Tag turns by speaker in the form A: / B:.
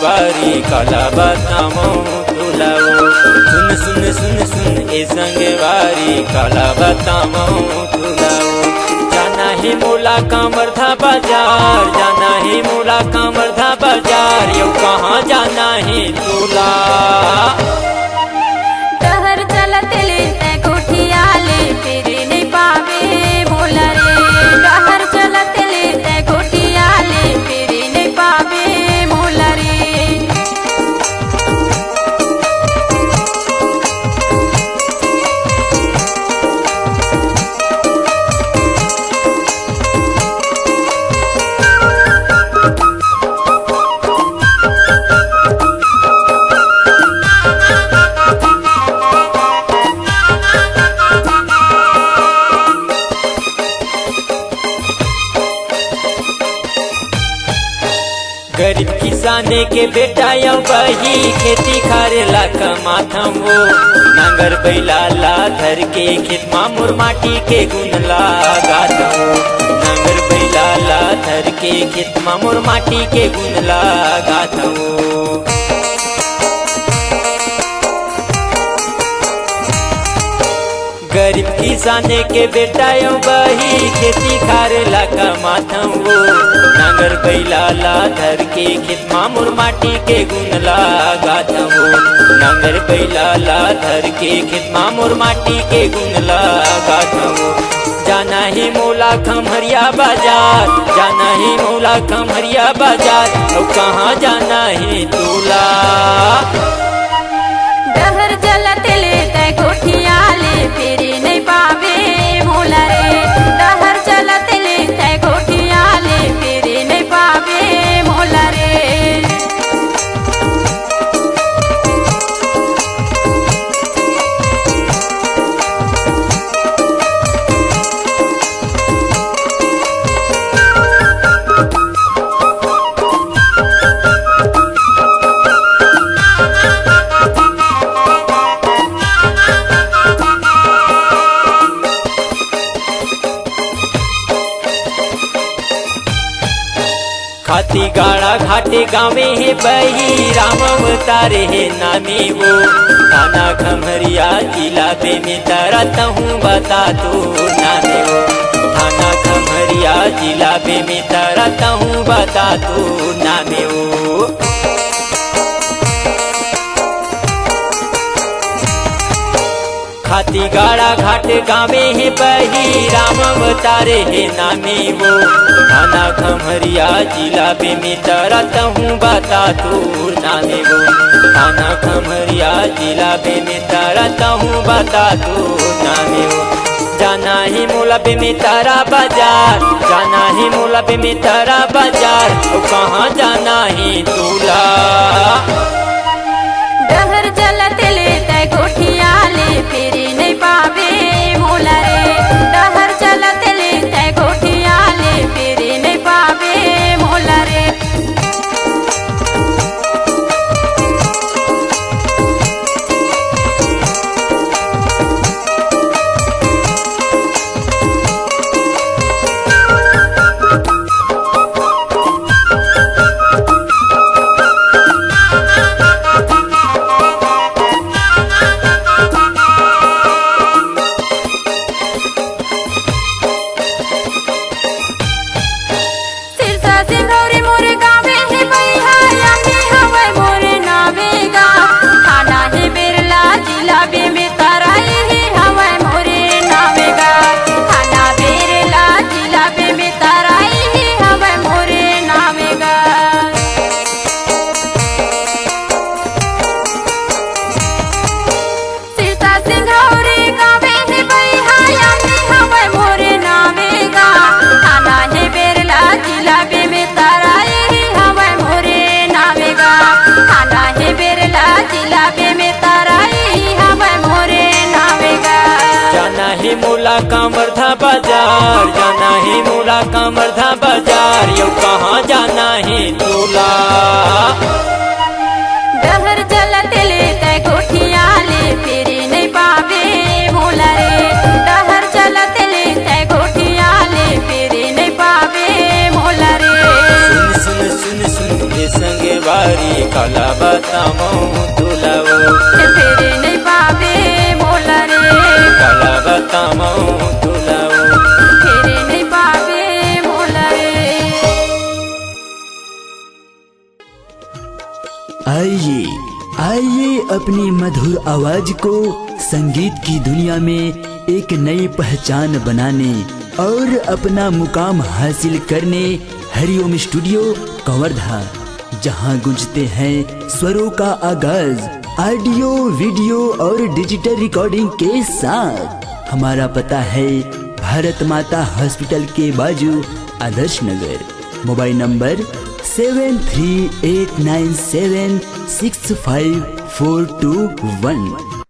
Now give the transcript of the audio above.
A: संगवारी काला बतामो तुलाओ। सुन सुन सुन सुन ए संगवारी काला बतामो तुलाओ। जाना ही मोला कामरधा बाजार, जाना ही मोला कामरधा बाजार, यो कहाँ जाना ही तुला।
B: डहर चलत ले कोठिया ले फिर नहीं पावे मोला रे। डहर चलत ले कोठिया ले फिर नहीं पावे मोला रे।
A: गरीब किसाने के बेटा यो बही खेती खारेला कमाथम वो। नांगर बैला ला धर के खेत मामुर माटी के गुन लगाथम वो। नांगर बैला ला धर के खेत मामुर माटी के गुन लगाथम वो। गरीब किसाने के बेटा यो बही खेती खारेला कमाथम वो। नांगर बैला ला धर के खेत मामुर माटी के गुन लगाथम वो। नांगर बैला ला धर के खेत मामुर माटी के गुन लगाथम वो। जाना ही मोला खमहरिया बाजार, जाना ही मोला खमहरिया बाजार, तो कहाँ जाना ही तुला।
B: डहर चलत ले कोठिया ले फिर नहीं पावे मोला रे। डहर चलत ले कोठिया ले फिर नहीं पावे मोला रे।
A: खाती गाड़ा घाटे गावे है बही राम अवतारे है नामी वो। थाना खमरिया जिला पे में तरता हूँ बता तो नामे वो। थाना खमरिया जिला पे में तरता हूँ बता तो नामे वो। खाती गाड़ा घाट गावे है बही राम अवतारे है नामे वो। थाना खमरिया जिला पे में तरता हूँ बता तो नामे वो। थाना खमरिया जिला पे में तरता हूँ बता तो नामे वो। जाना ही मोला पे में तारा बाजार, जाना ही मोला पे में तारा बाजार, तो कहाँ जाना ही तुला।
B: डहर चलत ले कोठिया ले फिर नहीं पावे मोला रे। डहर चलत ले कोठिया ले फिर नहीं पावे मोला रे।
A: मोला कामरधा बाजार, जाना ही मोला कामरधा बाजार, यो कहाँ जाना है तोला।
B: डहर चलत ले कोठिया ले फिर नहीं पावे मोला रे। डहर चलत ले कोठिया ले फिर नहीं पावे मोला रे।
A: सुन सुन सुन सुन संगे बारी काला बतामऊ तुलाओ
B: फेरे नहीं पावे मोला रे
A: काला बतामऊ तुलाओ
B: फेरे नहीं पावे मोला रे।
C: आइए आइए अपनी मधुर आवाज को संगीत की दुनिया में एक नई पहचान बनाने और अपना मुकाम हासिल करने हरिओम स्टूडियो कवर्धा, जहां गूंजते हैं स्वरों का आगाज ऑडियो वीडियो और डिजिटल रिकॉर्डिंग के साथ। हमारा पता है भारत माता हॉस्पिटल के बाजू आदर्श नगर। Mobile number 7389765421।